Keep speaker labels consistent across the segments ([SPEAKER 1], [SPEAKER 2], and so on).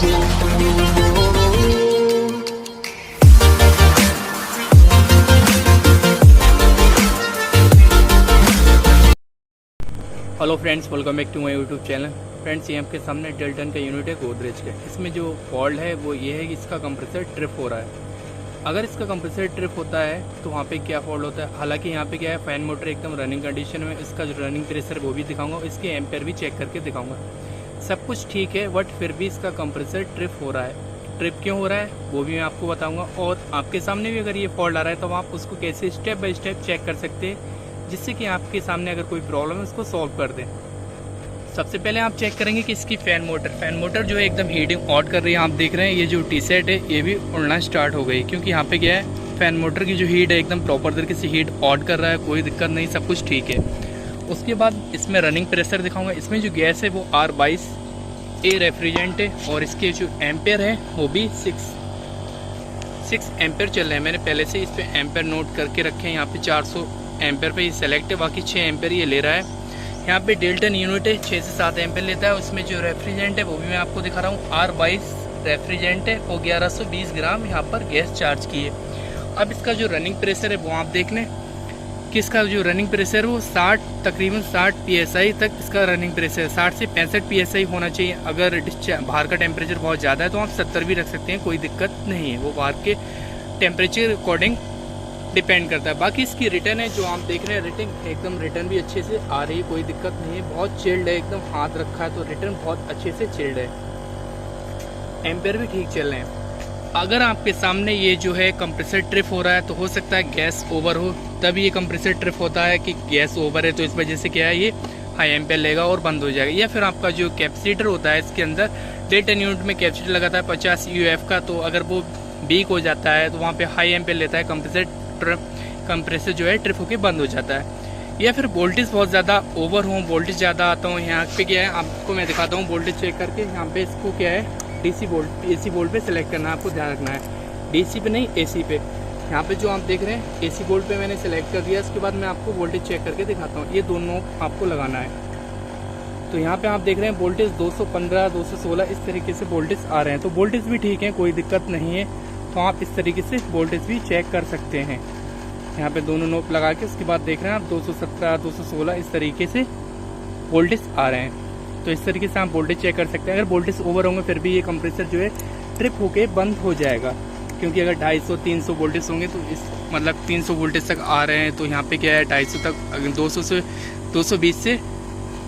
[SPEAKER 1] Hello friends, welcome back to my YouTube channel. Friends, ये आपके सामने डेल्टन का यूनिट है गोदरेज का। इसमें जो फॉल्ट है वो ये है कि इसका कंप्रेसर ट्रिप हो रहा है। अगर इसका कंप्रेसर ट्रिप होता है तो वहाँ पे क्या फॉल्ट होता है, हालांकि यहाँ पे क्या है, फैन मोटर एकदम रनिंग कंडीशन में, इसका जो रनिंग प्रेशर वो भी दिखाऊंगा, इसके एम्पेयर भी चेक करके दिखाऊंगा। सब कुछ ठीक है, बट फिर भी इसका कंप्रेसर ट्रिप हो रहा है। ट्रिप क्यों हो रहा है वो भी मैं आपको बताऊँगा, और आपके सामने भी अगर ये फॉल्ट आ रहा है तो आप उसको कैसे स्टेप बाय स्टेप चेक कर सकते हैं, जिससे कि आपके सामने अगर कोई प्रॉब्लम है उसको सॉल्व कर दें। सबसे पहले आप चेक करेंगे कि इसकी फैन मोटर जो है एकदम हीटिंग ऑट कर रही है। आप देख रहे हैं ये जो टी सेट है ये भी उड़ना स्टार्ट हो गई, क्योंकि यहाँ पे क्या है, फैन मोटर की जो हीट है एकदम प्रॉपर तरीके से हीट ऑट कर रहा है, कोई दिक्कत नहीं, सब कुछ ठीक है। उसके बाद इसमें रनिंग प्रेशर दिखाऊंगा। इसमें जो गैस है वो R22A रेफ्रिजरेंट है, और इसके जो एम्पेयर है वो भी 6 एम्पेयर चल रहे हैं। मैंने पहले से इस पर एम्पेयर नोट करके रखे हैं। यहाँ पे 400 एम्पेयर पे ये सेलेक्ट है, बाकी 6 एम्पेयर ये ले रहा है। यहाँ पे डेल्टन यूनिट है, 6 से 7 एम्पेयर लेता है। उसमें जो रेफ्रिजरेंट है वो भी मैं आपको दिखा रहा हूँ, R22 रेफ्रिजरेंट है, वो 1120 ग्राम यहाँ पर गैस चार्ज की है। अब इसका जो रनिंग प्रेशर है वो आप देख लें कि इसका जो रनिंग प्रेशर है वो तकरीबन 60 PSI तक इसका रनिंग प्रेशर है। 60 से 65 PSI होना चाहिए। अगर बाहर का टेम्परेचर बहुत ज़्यादा है तो आप 70 भी रख सकते हैं, कोई दिक्कत नहीं है, वो बाहर के टेम्परेचर अकॉर्डिंग डिपेंड करता है। बाकी इसकी रिटर्न है जो आप देख रहे हैं, रिटर्न भी अच्छे से आ रही है, कोई दिक्कत नहीं है, बहुत चिल्ड है, एकदम हाथ रखा है तो रिटर्न बहुत अच्छे से चिल्ड है। एम्पेयर भी ठीक चल रहे हैं। अगर आपके सामने ये जो है कंप्रेसर ट्रिप हो रहा है तो हो सकता है गैस ओवर हो, तब ये कंप्रेसर ट्रिप होता है कि गैस ओवर है, तो इस वजह से क्या है, ये हाई एम्पेयर लेगा और बंद हो जाएगा। या फिर आपका जो कैपेसिटर होता है, इसके अंदर डेल्टन यूनिट में कैपेसिटर लगाता है 50 UF का, तो अगर वो वीक हो जाता है तो वहाँ पे हाई एम्पेयर लेता है, कंप्रेसर जो है ट्रिप होके बंद हो जाता है। या फिर वोल्टेज बहुत ज़्यादा ओवर हो, वोल्टेज ज़्यादा आता हूँ। यहाँ पे क्या है, आपको मैं दिखाता हूँ वोल्टेज चेक करके। यहाँ पे इसको क्या है, DC वोल्ट, AC वोल्ट पे सेलेक्ट करना है, आपको ध्यान रखना है, DC पे नहीं AC पे। यहाँ पे जो आप देख रहे हैं AC वोल्ट पे मैंने सेलेक्ट कर दिया। इसके बाद मैं आपको वोल्टेज चेक करके दिखाता हूँ, ये दोनों आपको लगाना है। तो यहाँ पे आप देख रहे हैं वोल्टेज 215, 216 इस तरीके से वोल्टेज आ रहे हैं, तो वोल्टेज भी ठीक है, कोई दिक्कत नहीं है। तो आप इस तरीके से वोल्टेज भी चेक कर सकते हैं। यहाँ पे दोनों नोब लगा के उसके बाद देख रहे हैं आप 217, 216 इस तरीके से वोल्टेज आ रहे हैं। तो इस तरीके से आप वोल्टेज चेक कर सकते हैं। अगर वोल्टेज ओवर होंगे फिर भी ये कंप्रेसर जो है ट्रिप होके बंद हो जाएगा, क्योंकि अगर 250, 300 वोल्टेज होंगे तो इस मतलब 300 वोल्टेज तक आ रहे हैं, तो यहाँ पे क्या है 250 तक, अगर 200 से 220 से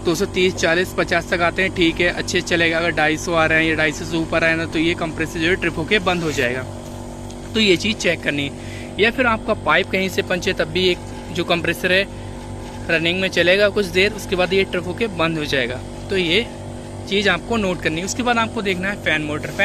[SPEAKER 1] 230, 40, 50 तक आते हैं, ठीक है, अच्छे चलेगा। अगर 250 आ रहे हैं या 250 से ऊपर आए ना, तो ये कंप्रेसर जो है ट्रिप होके बंद हो जाएगा। तो ये चीज़ चेक करनी है। या फिर आपका पाइप कहीं से पंचे, तब भी एक जो कंप्रेसर है रनिंग में चलेगा कुछ देर, उसके बाद ये ट्रिप होके बंद हो जाएगा। तो ये चीज़ आपको नोट करनी है। उसके बाद आपको देखना है फैन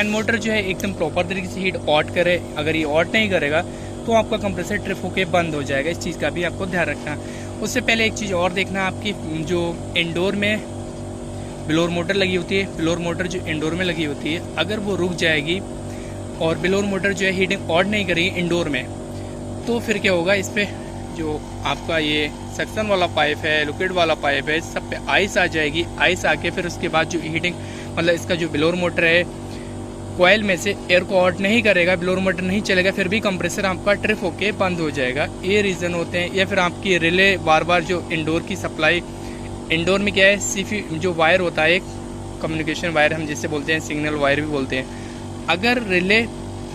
[SPEAKER 1] मोटर जो है एकदम प्रॉपर तरीके से हीट ऑट करे। अगर ये ऑट नहीं करेगा तो आपका कंप्रेसर ट्रिप होके बंद हो जाएगा। इस चीज़ का भी आपको ध्यान रखना है। उससे पहले एक चीज़ और देखना, आपकी जो इंडोर में ब्लोअर मोटर लगी होती है, ब्लोअर मोटर जो इंडोर में लगी होती है, अगर वो रुक जाएगी और ब्लोअर मोटर जो है हीटिंग ऑड नहीं करेगी इंडोर में, तो फिर क्या होगा, इस पर जो आपका ये सक्शन वाला पाइप है, लिक्विड वाला पाइप है, सब पे आइस आ जाएगी। आइस आके फिर उसके बाद जो हीटिंग मतलब इसका जो ब्लोअर मोटर है कोयल में से एयर को ऑड नहीं करेगा, ब्लोअर मोटर नहीं चलेगा, फिर भी कंप्रेसर आपका ट्रिप होके बंद हो जाएगा। ये रीज़न होते हैं। या फिर आपकी रिले बार बार जो इंडोर की सप्लाई, इंडोर में क्या है, सीफी जो वायर होता है, एक कम्युनिकेशन वायर हम जिसे बोलते हैं, सिग्नल वायर भी बोलते हैं, अगर रिले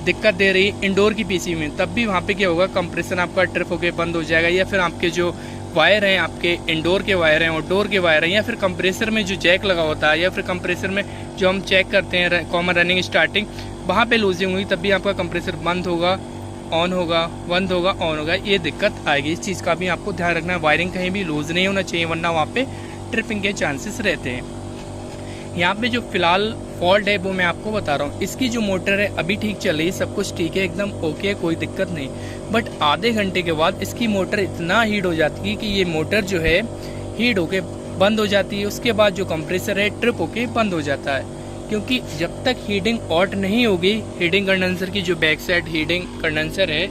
[SPEAKER 1] दिक्कत दे रही इंडोर की पीसी में, तब भी वहाँ पे क्या होगा, कंप्रेसर आपका ट्रिप होके बंद हो जाएगा। या फिर आपके जो वायर हैं, आपके इंडोर के वायर हैं, आउटडोर के वायर हैं, या फिर कंप्रेसर में जो जैक लगा होता है, या फिर कंप्रेसर में जो हम चेक करते हैं कॉमन रनिंग स्टार्टिंग, वहाँ पे लूजिंग हुई, तब भी आपका कंप्रेसर बंद होगा, ऑन होगा, बंद होगा, ऑन होगा, ये दिक्कत आएगी। इस चीज़ का भी आपको ध्यान रखना है। वायरिंग कहीं भी लूज नहीं होना चाहिए, वरना वहाँ पे ट्रिपिंग के चांसेस रहते हैं। यहाँ पे जो फिलहाल फॉल्ट है वो मैं आपको बता रहा हूँ। इसकी जो मोटर है अभी ठीक चल रही है, सब कुछ ठीक है, एकदम ओके, कोई दिक्कत नहीं। बट आधे घंटे के बाद इसकी मोटर इतना हीट हो जाती है कि ये मोटर जो है हीट होके बंद हो जाती है। उसके बाद जो कंप्रेसर है ट्रिप होके बंद हो जाता है, क्योंकि जब तक हीटिंग ऑट नहीं होगी, हीटिंग कंडेंसर की जो बैक साइड हीटिंग कंडेंसर है,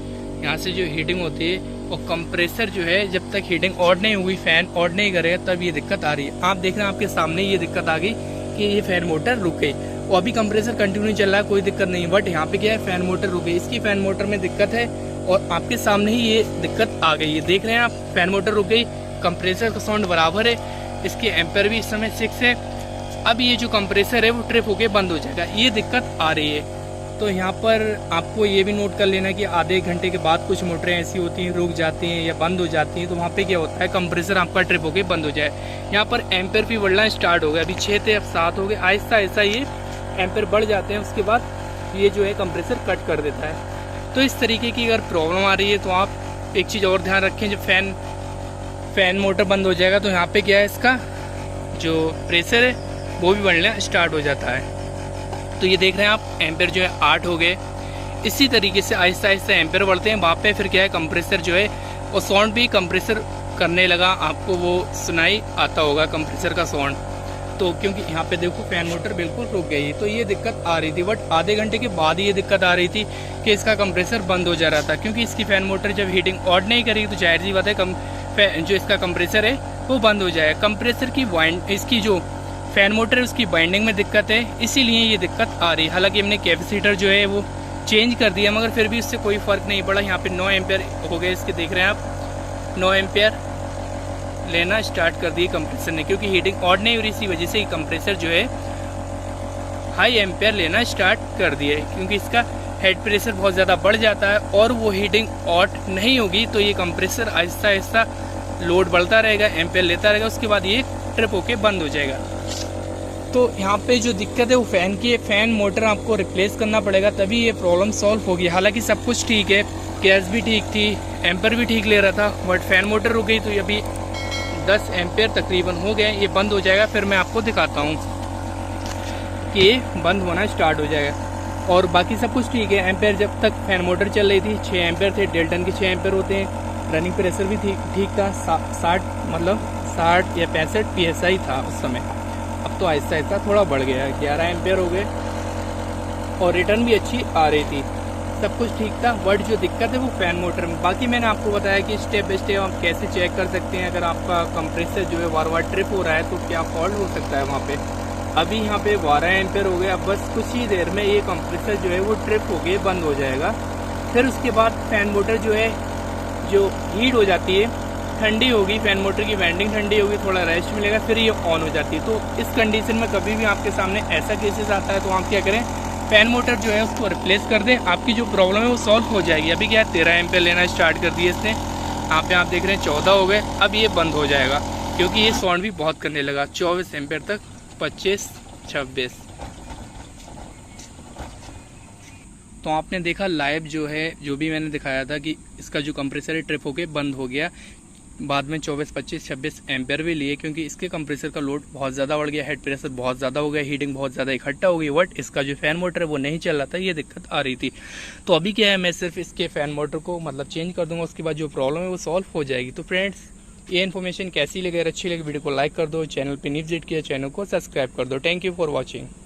[SPEAKER 1] यहाँ से जो हीटिंग होती है, और कंप्रेसर जो है जब तक हीटिंग ऑड नहीं हुई, फैन ऑड नहीं करेगा, तब ये दिक्कत आ रही है। आप देख रहे हैं आपके सामने ये दिक्कत आ गई कि ये फैन मोटर रुक गई। और अभी कंप्रेसर कंटिन्यू चल रहा है, कोई दिक्कत नहीं। बट यहाँ पे क्या है, फैन मोटर रुक गई, इसकी फैन मोटर में दिक्कत है और आपके सामने ही ये दिक्कत आ गई है, देख रहे हैं आप, फैन मोटर रुक गई, कंप्रेसर का साउंड बराबर है, इसके एम्पेयर भी इस समय 6 है। अब ये जो कंप्रेसर है वो ट्रिप होके बंद हो जाएगा, ये दिक्कत आ रही है। तो यहाँ पर आपको ये भी नोट कर लेना कि आधे घंटे के बाद कुछ मोटरें ऐसी होती हैं रुक जाती हैं या बंद हो जाती हैं, तो वहाँ पे क्या होता है, कंप्रेसर आपका ट्रिप होके बंद हो जाए। यहाँ पर एम्पेयर भी बढ़ना स्टार्ट हो गया, अभी 6 थे अब 7 हो गए, आहिस्ता आहिस्ता ये एम्पेयर बढ़ जाते हैं, उसके बाद ये जो है कंप्रेसर कट कर देता है। तो इस तरीके की अगर प्रॉब्लम आ रही है तो आप एक चीज़ और ध्यान रखें, जब फैन मोटर बंद हो जाएगा तो यहाँ पे क्या है, इसका जो प्रेशर है वो भी बढ़ना स्टार्ट हो जाता है। तो ये देख रहे हैं आप, एम्पेयर जो है 8 हो गए। इसी तरीके से आहिस्ता आहिस्ता एम्पेयर बढ़ते हैं, वहाँ पे फिर क्या है, कंप्रेसर जो है और साउंड भी कंप्रेसर करने लगा, आपको वो सुनाई आता होगा कंप्रेसर का साउंड। तो क्योंकि यहाँ पे देखो फैन मोटर बिल्कुल रुक गई, तो ये दिक्कत आ रही थी। बट आधे घंटे के बाद ये दिक्कत आ रही थी कि इसका कंप्रेसर बंद हो जा रहा था, क्योंकि इसकी फैन मोटर जब हीटिंग ऑड नहीं करेगी तो जाहिर सी बात है जो इसका कंप्रेसर है वो बंद हो जाएगा। कंप्रेसर की इसकी जो फैन मोटर है उसकी बाइंडिंग में दिक्कत है, इसीलिए ये दिक्कत आ रही है। हालांकि हमने कैपेसिटर जो है वो चेंज कर दिया, मगर फिर भी उससे कोई फ़र्क नहीं पड़ा। यहाँ पे 9 एम्पेयर हो गए इसके, देख रहे हैं आप, 9 एम्पेयर लेना स्टार्ट कर दिए कंप्रेसर ने, क्योंकि हीटिंग ऑड नहीं हो रही, इसी वजह से कंप्रेसर जो है हाई एम्पेयर लेना स्टार्ट कर दिए, क्योंकि इसका हेड प्रेशर बहुत ज़्यादा बढ़ जाता है और वो हीटिंग ऑड नहीं होगी तो ये कंप्रेसर आहिस्ता आहिस्ता लोड बढ़ता रहेगा, एम्पेयर लेता रहेगा, उसके बाद ये ट्रिप होके बंद हो जाएगा। तो यहाँ पे जो दिक्कत है वो फैन की है, फैन मोटर आपको रिप्लेस करना पड़ेगा, तभी ये प्रॉब्लम सॉल्व होगी। हालांकि सब कुछ ठीक है, गैस भी ठीक थी, एम्पेयर भी ठीक ले रहा था, बट फैन मोटर रुक गई। तो ये अभी 10 एम्पेयर तकरीबन हो गए, ये बंद हो जाएगा, फिर मैं आपको दिखाता हूँ कि ये बंद होना स्टार्ट हो जाएगा। और बाकी सब कुछ ठीक है, एम्पेयर जब तक फैन मोटर चल रही थी 6 एम्पेयर थे, डेल्टन के 6 एम्पेयर होते हैं, रनिंग प्रेशर भी ठीक था, 60 या 65 PSI था उस समय। अब तो आहिस्ता आहिस्ता थोड़ा बढ़ गया है, 11 एम्पेयर हो गए और रिटर्न भी अच्छी आ रही थी, सब कुछ ठीक था। बट जो दिक्कत है वो फैन मोटर में। बाकी मैंने आपको बताया कि स्टेप बाय स्टेप आप कैसे चेक कर सकते हैं, अगर आपका कंप्रेसर जो है बार बार ट्रिप हो रहा है तो क्या फॉल्ट हो सकता है वहाँ पे। अभी यहाँ पे 12 एम्पेयर हो गया, अब बस कुछ ही देर में ये कंप्रेसर जो है वो ट्रिप हो गए बंद हो जाएगा। फिर उसके बाद फैन मोटर जो है जो हीट हो जाती है, ठंडी होगी, फैन मोटर की वाइंडिंग ठंडी होगी, थोड़ा रेस्ट मिलेगा, फिर ये ऑन हो जाती है। तो इस कंडीशन में कभी भी आपके सामने ऐसा केसेस आता है तो आप क्या करें, फैन मोटर जो है उसको रिप्लेस कर दें, आपकी जो प्रॉब्लम है वो सॉल्व हो जाएगी। अभी क्या है, 13 एम्पेयर लेना स्टार्ट कर दिए इसने, यहाँ पे आप देख रहे हैं 14 हो गए, अब ये बंद हो जाएगा क्योंकि ये साउंड भी बहुत करने लगा। 24 एम्पेयर तक, 25, 26। तो आपने देखा लाइव जो है, जो भी मैंने दिखाया था कि इसका जो कंप्रेसर है ट्रिप होके बंद हो गया। बाद में 24, 25, 26 एम्पेयर भी लिए, क्योंकि इसके कंप्रेसर का लोड बहुत ज़्यादा बढ़ गया, हेड प्रेशर बहुत ज़्यादा हो गया, हीटिंग बहुत ज़्यादा इकट्ठा हो गई। बट इसका जो फैन मोटर है वो नहीं चल रहा था, ये दिक्कत आ रही थी। तो अभी क्या है, मैं सिर्फ इसके फैन मोटर को मतलब चेंज कर दूंगा, उसके बाद जो प्रॉब्लम है वो सॉल्व हो जाएगी। तो फ्रेंड्स, ये इन्फॉर्मेशन कैसी लगे, अगर अच्छी लगे वीडियो को लाइक कर दो, चैनल पर नहीं विजिट किया चैनल को सब्सक्राइब कर दो। Thank you for watching.